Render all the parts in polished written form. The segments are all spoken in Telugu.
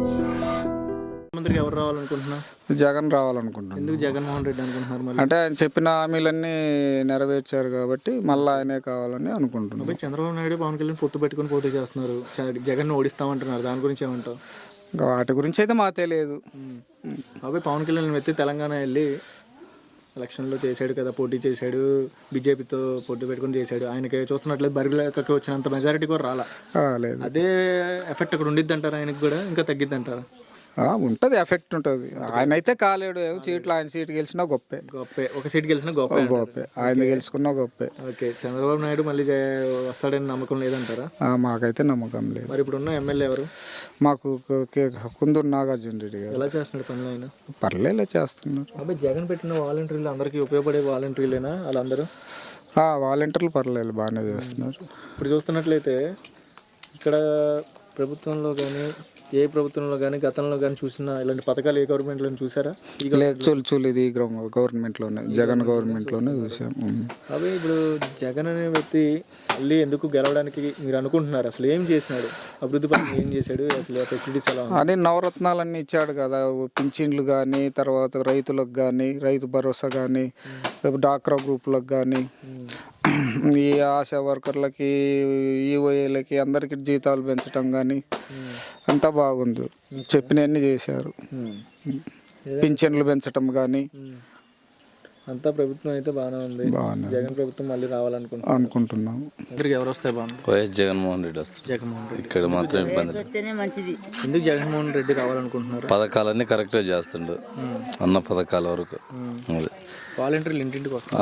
ముఖ్యమంత్రికి ఎవరు రావాలనుకుంటున్నారు? జగన్ రావాలనుకుంటున్నాను. ఎందుకు జగన్మోహన్ రెడ్డి అనుకుంటున్నారు? మళ్ళీ అంటే ఆయన చెప్పిన హామీలన్నీ నెరవేర్చారు కాబట్టి మళ్ళీ ఆయనే కావాలని అనుకుంటున్నాను. అబ్బాయి చంద్రబాబు నాయుడు పవన్ కళ్యాణ్ పొత్తు పెట్టుకుని పోటీ చేస్తున్నారు, జగన్ ఓడిస్తామంటున్నారు. దాని గురించి ఏమంటావు? ఇంకా వాటి గురించి అయితే మాకు తెలియదు. అబ్బాయి పవన్ కళ్యాణ్ వ్యక్తి తెలంగాణ వెళ్ళి ఎలక్షన్లో చేశాడు కదా, పోటీ చేశాడు, బీజేపీతో పోటీ పెట్టుకుని చేశాడు. ఆయనకి చూస్తున్నట్లయితే బరిలోకి వచ్చినంత మెజారిటీ కూడా రాలేదు. అదే ఎఫెక్ట్ అక్కడ ఉండిద్ది అంటారా? ఆయనకి కూడా ఇంకా తగ్గిద్ది అంటారా? ఉంటుంది, ఎఫెక్ట్ ఉంటుంది. ఆయన అయితే కాలేడు. సీట్లు ఆయన సీటు గెలిచినా గొప్పే. ఒక సీట్ గెలిచినా గొప్పే. ఆయన గెలుచుకున్నా గొప్పే. ఓకే, చంద్రబాబు నాయుడు మళ్ళీ వస్తాడని నమ్మకం లేదంటారా? మాకైతే నమ్మకం లేదు. మరి ఇప్పుడు ఉన్న ఎమ్మెల్యే ఎవరు? మాకు కుందూరు నాగార్జున రెడ్డి గారు. ఎలా చేస్తున్నాడు పనులు ఆయన? పర్లేలా చేస్తున్నారు. అబ్బాయి జగన్ పెట్టిన వాలంటీర్లు అందరికీ ఉపయోగపడే వాలంటీర్లేనా వాళ్ళందరూ? వాలంటీర్లు పర్లేదు, బాగానే చేస్తున్నారు. ఇప్పుడు చూస్తున్నట్లయితే ఇక్కడ ప్రభుత్వంలో కానీ ఏ ప్రభుత్వంలో కానీ గతంలో కానీ చూసిన ఇలాంటి పథకాలు ఏ గవర్నమెంట్లో చూసారా? లేదు, ఇది గవర్నమెంట్లోనే, జగన్ గవర్నమెంట్లోనే చూసాం. అవి ఇప్పుడు జగన్ అనే వ్యక్తి మళ్ళీ ఎందుకు గెలవడానికి మీరు అనుకుంటున్నారు? అసలు ఏం చేసినాడు? అభివృద్ధి పనులు ఏం చేశాడు? అసలు ఫెసిలిటీస్ ఎలా? అని నవరత్నాలన్నీ ఇచ్చాడు కదా, పింఛన్లు కానీ, తర్వాత రైతులకు కానీ, రైతు భరోసా కానీ, డాక్రా గ్రూపులకు కానీ, ఈ ఆశా వర్కర్లకి, ఈఓఏలకి అందరికి జీతాలు పెంచడం కానీ అంతా బాగుంది. చెప్పినవన్నీ చేశారు. పింఛన్లు పెంచడం కానీ అంతా ప్రభుత్వం అయితే బాగానే ఉంది. జగన్ ప్రభుత్వం మళ్ళీ అనుకుంటున్నాం. ఇక్కడికి ఎవరు వస్తే బాగుంది? వైఎస్ జగన్మోహన్ రెడ్డి వస్తారు. జగన్మోహన్ రెడ్డి ఇక్కడ మాత్రం ఇబ్బంది. ఎందుకు జగన్మోహన్ రెడ్డి రావాలనుకుంటున్నారు? పథకాలన్నీ కరెక్ట్గా చేస్తుండు, అన్న పథకాల వరకు. వాలంటీర్లు ఇంటింటికి వస్తారు,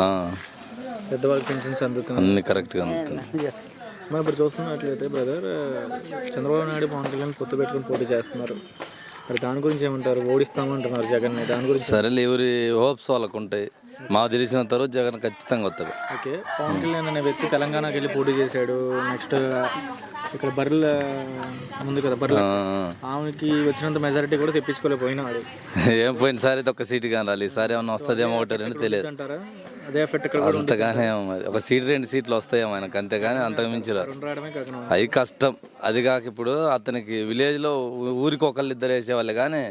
పెద్దవాళ్ళకి పెన్షన్స్ అందుతున్నాయి, అన్ని కరెక్ట్గా అందుతున్నాయి. మనం ఇప్పుడు చూస్తున్నట్లయితే బ్రదర్, చంద్రబాబు నాయుడు పవన్ కళ్యాణ్ పొత్తు పెట్టుకుని పోటీ చేస్తున్నారు. మరి దాని గురించి ఏమంటారు? ఓడిస్తామంటున్నారు జగన్. దాని గురించి సరేలే, ఎవరి హోప్స్ వాళ్ళకు ఉంటాయి. మాకు తెలిసిన తర్వాత జగన్ ఖచ్చితంగా వస్తాడు. ఓకే, పవన్ కళ్యాణ్ అనే వ్యక్తి తెలంగాణకి వెళ్ళి పోటీ చేశాడు. నెక్స్ట్ ఇక్కడ బర్రెల ఉంది కదా, బర్రెల ఆమెకి వచ్చినంత మెజారిటీ కూడా తెప్పించుకోలేకపోయినాడు. ఏం పోయిన సారి అయితే ఒక సీటు కానీ రాలి, ఈసారి ఏమన్నా వస్తుందేమో ఒకటి రెండు తెలియదు అంటారా? అదే ఎఫెక్ట్ ఇక్కడ కూడా అంతగానే ఒక సీటు 2 సీట్లు వస్తాయేమో ఆయనకు, అంతేగాని అంతకు మించి రాదు. అది కష్టం. అది కాక ఇప్పుడు అతనికి విలేజ్లో ఊరికి ఒకళ్ళు ఇద్దరు వేసేవాళ్ళే, కానీ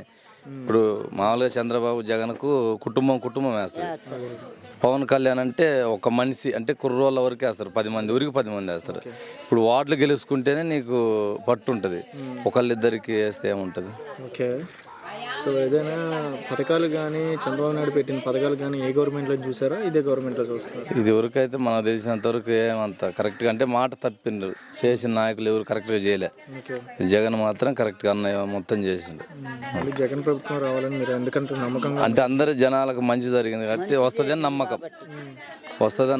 ఇప్పుడు మామూలుగా చంద్రబాబు జగన్కు కుటుంబం వేస్తారు. పవన్ కళ్యాణ్ అంటే ఒక మనిషి అంటే కుర్రోళ్ళ వరకు వేస్తారు, 10 మంది ఊరికి 10 మంది వేస్తారు. ఇప్పుడు వార్డులు గెలుచుకుంటేనే నీకు పట్టు ఉంటుంది, ఒకళ్ళిద్దరికి వేస్తే ఏముంటుంది? ఓకే, సో ఏదైనా పథకాలు కానీ చంద్రబాబు నాయుడు పెట్టిన పథకాలు కానీ ఏ గవర్నమెంట్లో చూసారా, ఇదే గవర్నమెంట్లో చూస్తారు? ఇది వరకు అయితే మనకు తెలిసినంత వరకు ఏమంత కరెక్ట్గా అంటే మాట తప్పిండ్రు, చేసిన నాయకులు ఎవరు కరెక్ట్గా చేయలే. జగన్ మాత్రం కరెక్ట్గా అన్నయ్య మొత్తం చేసిండు. జగన్ ప్రభుత్వం రావాలని మీరు ఎందుకంటే నమ్మకం అంటే అందరు జనాలకు మంచి జరిగింది కాబట్టి వస్తుందని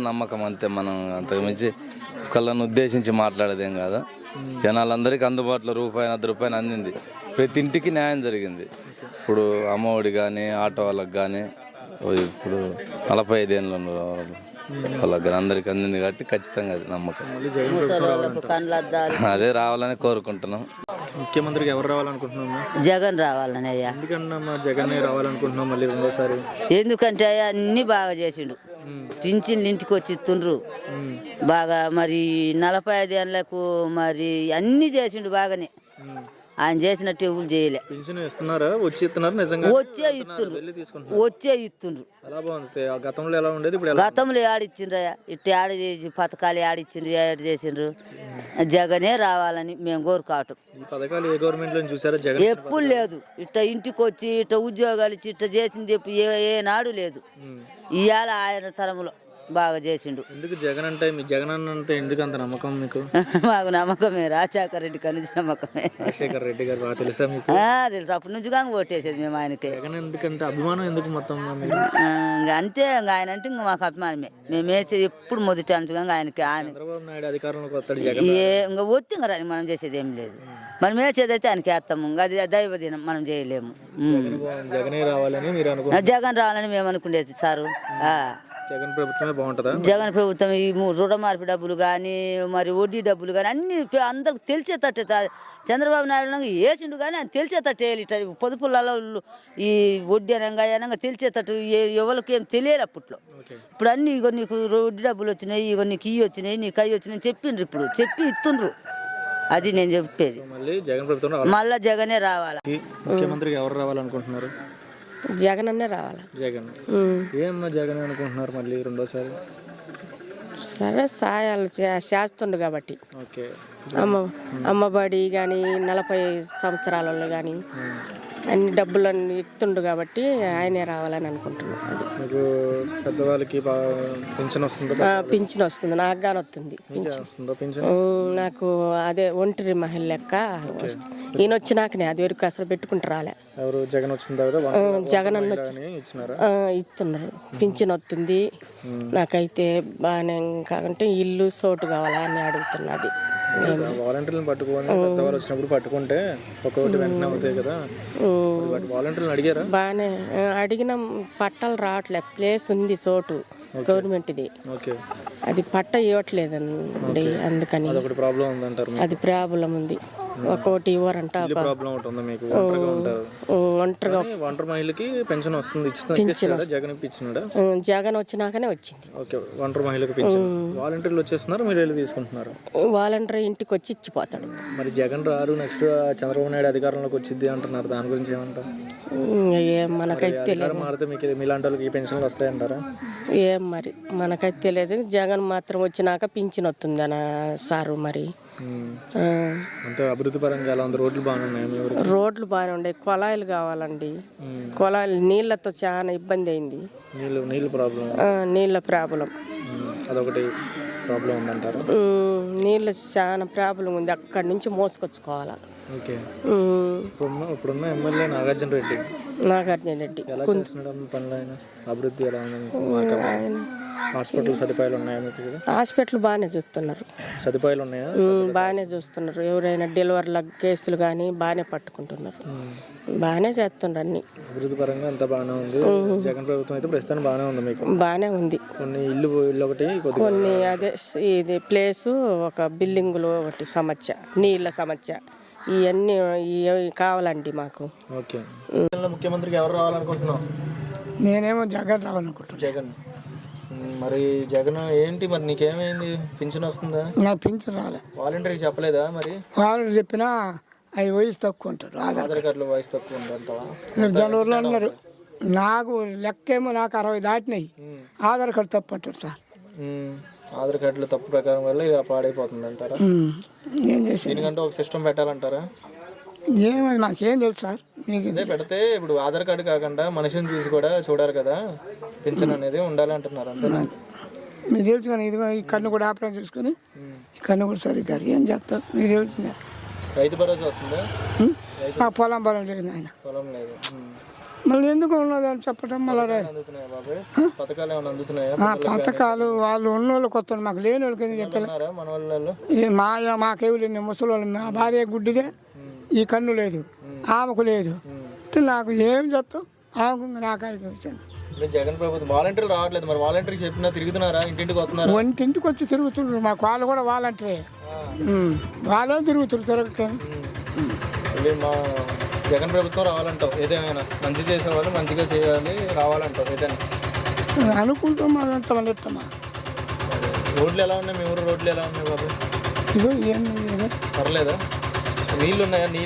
నమ్మకం అంతే. మనం అంతకు మించి ఒకళ్ళని ఉద్దేశించి మాట్లాడేదేం కాదు. జనాలందరికీ అందుబాటులో రూపాయి 10 రూపాయలు అందింది, ప్రతి ఇంటికి న్యాయం జరిగింది. ఇప్పుడు అమ్మఒడి కానీ, ఆటో వాళ్ళకి కానీ, ఇప్పుడు 45 ఏళ్ళ వాళ్ళకి కానీ అందరికి అందింది కాబట్టి ఖచ్చితంగా అది నమ్మకం. అదే రావాలని కోరుకుంటున్నాం. ముఖ్యమంత్రికి ఎవరు రావాలనుకుంటున్నాము? జగన్ రావాలని. అయ్యా ఎందుకన్నా జగన్ రావాలనుకుంటున్నాం మళ్ళీ రెండోసారి? ఎందుకంటే అయ్యా అన్ని బాగా చేసిండు. పింఛన్లు ఇంటికి వచ్చి ఇస్తుండ్రు బాగా. మరి 45 ఏళ్ళకు మరి అన్ని చేసిండు బాగానే. ఆయన చేసినట్టు ఎవరు చేయలే. వచ్చే ఇస్తుండ్రు. గతంలో ఎలా ఉండేది? గతంలో ఆడిచ్చిండ్రు, ఇట్టు ఆడి పథకాలు ఆడిచ్చిండ్రు, ఏడు చేసిండ్రు. జగనే రావాలని మేము కోరుకోవటం. ఎప్పుడు లేదు. ఇట్ట ఇంటికి వచ్చి ఇట్ట ఉద్యోగాలు ఇచ్చి ఇట్ట చేసింది ఏనాడు లేదు. ఇవాళ ఆయన తరంలో బాగా చేసిండు. ఎందుకు జగన్ అంటే మీ జగన్ అంటే ఎందుకు అంత నమ్మకం మీకు? మాకు నమ్మకమే, రాజశేఖర రెడ్డి గారి నుంచి నమ్మకమే. రాజశేఖర రెడ్డి గారు బాగా తెలుసా మీకు? తెలుసు, అప్పటి నుంచి కానీ ఓటేసేది మేము ఆయనకి. జగన్ ఎందుకంటే అభిమానం ఎందుకు మొత్తం? అంతే, ఆయన అంటే ఇంకా మాకు అభిమానమే. మేము వేసేది ఎప్పుడు మొదటి అంతగా ఆయనకి. చంద్రబాబు నాయుడు అధికారంలోకి వస్తాడు, ఇంకా ఒత్తి ఇంకా రాని మనం చేసేది ఏం లేదు. మనం వేసేది అయితే ఆయనకి వేస్తాము, ఇంకా అది దైవదినం, మనం చేయలేము. జగనే రావాలని మీరు అనుకుంటున్నారు? జగన్ రావాలని మేము అనుకునేది సారు. జగన్ ప్రభుత్వమే బాగుంటుందా? జగన్ ప్రభుత్వం ఈ రుణమాఫీ డబ్బులు కానీ, మరి వడ్డీ డబ్బులు కానీ అన్ని అందరికి తెలిసేటట్టు చంద్రబాబు నాయుడు వేసిండు, కానీ ఆయన తెలిసేటట్టు వేయాలి. పొదుపులలో ఈ వడ్డీ అనగా తెలిసేటట్టు ఎవరికి ఏం తెలియాలి అప్పట్లో. ఇప్పుడు అన్ని ఇగో నీకు వడ్డీ డబ్బులు వచ్చినాయి, ఇగో నీకు ఇవి వచ్చినాయి, నీకు అవి వచ్చినాయి చెప్పిండ్రు. ఇప్పుడు చెప్పి ఇస్తుండ్రు. అది నేను చెప్పేది. మళ్ళీ జగన్ ప్రభుత్వం రావాలి. మళ్ళా జగనే రావాలా. ముఖ్యమంత్రిగా ఎవరు రావాలనుకుంటున్నారు? జగన్ అన్నే రావాలా. జగన్. ఏమన్నా జగన్ అనుకుంటున్నారు మళ్ళీ రెండోసారి? సరే సాయాలు చేస్తుండు కాబట్టి. ఓకే. అమ్మబడి కానీ 40 సంవత్సరాలలో కానీ అన్ని డబ్బులన్నీ ఇస్తుండు కాబట్టి ఆయనే రావాలని అనుకుంటున్నాను. అది మీకు పెద్దవాళ్ళకి పెన్షన్ వస్తుందా? పింఛన్ వస్తుంది, నాకు కానీ వస్తుంది నాకు. అదే ఒంటరి మహిళ లెక్క వస్తుంది. ఈయన వచ్చినాకనే అది వరకు అసలు పెట్టుకుంటూ రాలే. ఎవరు? జగన్ వచ్చిన తర్వాత జగన్ అన్న ఇస్తున్నారు, పింఛన్ వస్తుంది. నాకైతే బాగానే కాకుంటే ఇల్లు సోటు కావాలా అని అడుగుతున్నది. వాలంటీర్లను పట్టుకొని పెద్దవాళ్ళు వచ్చినప్పుడు పట్టుకుంటే ఒక్కొక్కటి వెంటనే అవుతాయి కదా. వాలంటీర్లను అడిగారా? బాగానే అడిగిన పట్టాలు రావట్లే. ప్లేస్ ఉంది చోటు గవర్నమెంట్ది, అది పట్ట ఇవ్వట్లేదండి. అందుకని ప్రాబ్లం ఉందంటారు. అది ప్రాబ్లం ఉంది. ఒక్కోటి ఇవ్వరంట. ఒంటరిగా ఒంటరి మహిళకి పెన్షన్ వస్తుంది. జగన్ వచ్చినాకనే వచ్చింది. ఒంటరి మహిళకి పెన్షన్. వాలంటీర్లు వచ్చేస్తున్నారు, మీరు వెళ్ళి తీసుకుంటున్నారు. వాలంటీర్ ఇంటికి వచ్చి ఇచ్చిపోతాడు. మరి జగన్ రారు, నెక్స్ట్ చంద్రబాబు నాయుడు అధికారంలోకి వచ్చింది అంటున్నారు. దాని గురించి ఏమంటారు? మనకైతే తెలియదు. మారితే మీకు మీలాంటి వాళ్ళకి ఈ పెన్షన్లు వస్తాయంటారా? ఏం మరి మనకైతే తెలియదు. జగన్ మాత్రం వచ్చినాక పింఛన్ వస్తుంది అన్న సారు. మరి అంటే అభివృద్ధి పరంగా ఎలా ఉంది? రోడ్లు బాగానే ఉన్నాయి? రోడ్లు బాగానే ఉన్నాయి. కొలాయిలు కావాలండి. కొలాయిలు నీళ్ళతో చాలా ఇబ్బంది అయింది. నీళ్ళ ప్రాబ్లం అదొకటి ప్రాబ్లం ఉందంటారు. నీళ్ళు చాలా ప్రాబ్లం ఉంది. అక్కడి నుంచి మోసుకొచ్చుకోవాలా. ఇప్పుడున్న ఎమ్మెల్యే నాగార్జున రెడ్డి ఎలా చేస్తున్నాడు పనులు? ఆయన అభివృద్ధి ఎలా ఉంది? హాస్పిటల్ సదుపాయాలు ఉన్నాయా మీకు? హాస్పిటల్ బాగానే చూస్తున్నారు. సదుపాయాలు ఉన్నాయా? బాగానే చూస్తున్నారు. ఎవరైనా డెలివరీల కేసులు కానీ బాగానే పట్టుకుంటున్నారు. బాగానే చేస్తున్నారు అన్ని. అభివృద్ధి పరంగా అంతా బాగానే ఉంది. జగన్ ప్రభుత్వం అయితే ప్రస్తుతానికి బాగానే ఉంది మీకు? బాగానే ఉంది. కొన్ని ఇల్లు ఒకటి, కొన్ని అదే ఇది ప్లేసు, ఒక బిల్డింగులు ఒకటి సమస్య, నీళ్ళ సమస్య, ఇవన్నీ కావాలండి మాకు. ఓకే. ముఖ్యమంత్రికి ఎవరు రావాలనుకుంటున్నావు? నేనేమో జగన్ రావాలనుకుంటున్నాను. జగన్. మరి జగన్ ఏంటి మరి నీకేమైంది? పింఛన్ వస్తుందా? నాకు పింఛన్ రాలే. వాలంటీర్కి చెప్పలేదా? మరి వాళ్ళు చెప్పినా అవి వయసు తక్కువ ఉంటారు. ఆధార్ కార్డులో వయసు తక్కువ ఉందంటావా? జనవరిలో అన్నారు. నాకు లెక్కేమో నాకు 60 దాటినాయి. ఆధార్ కార్డు తప్పు అంటారు సార్. ఆధార్ కార్డులో తప్పు ప్రకారం వల్ల ఇక పాడైపోతుంది అంటారా? ఏం చేసి దీనికంటే ఒక సిస్టమ్ పెట్టాలంటారా? ఏమది నాకేం తెలుసు సార్. మీకు ఇదే పెడితే ఇప్పుడు ఆధార్ కార్డు కాకుండా మనిషిని చూసి కూడా చూడాలి కదా, పింఛన్ అనేది ఉండాలి అంటున్నారు. అంతే మీకు తెలుసు కానీ ఇది ఈ కన్ను కూడా ఆపరేషన్ చూసుకొని ఈ కన్ను కూడా సరిగ్గా ఏం చేస్తాం మీకు తెలుసు. రైతు భరోసా వస్తుందా? పొలం లేదు ఆయన. పొలం లేదు. మళ్ళీ ఎందుకు ఉన్నది అని చెప్పడం. మళ్ళీ పథకాలు ఏమైనా అందుతున్నాయా? పథకాలు వాళ్ళు ఉన్న వాళ్ళు కొత్త, మాకు లేని వాళ్ళకి ఎందుకు చెప్పారు? మన వాళ్ళు మాకేవి లేని ముసలి వాళ్ళు. మా భార్య గుడ్డిదే, ఈ కన్ను లేదు, ఆమెకు లేదు. నాకు ఏం చెప్తాం? ఆమెకు నాకాడికి వచ్చాను. జగన్ ప్రభుత్వం వాలంటీర్లు రావట్లేదు. మరి వాలంటీర్కి చెప్పినా తిరుగుతున్నారా? ఇంటింటికి వస్తున్నారా? ఒంటింటికి వచ్చి తిరుగుతుండ్రు. మాకు వాళ్ళు కూడా వాలంటీరే. వాళ్ళే తిరుగుతున్నారు. మా జగన్ ప్రభుత్వం రావాలంటావు? ఏదేమైనా మంచి చేసేవాళ్ళు మంచిగా చేయాలి, రావాలంటావు ఏదైనా అనుకుంటాం. అదంతా మళ్ళీ ఇస్తామా? రోడ్లు ఎలా ఉన్నాయి మీ ఊరు? రోడ్లు ఎలా ఉన్నాయి బాబు? ఇదో ఏం పర్లేదా? నీళ్ళు ఉన్నాయా?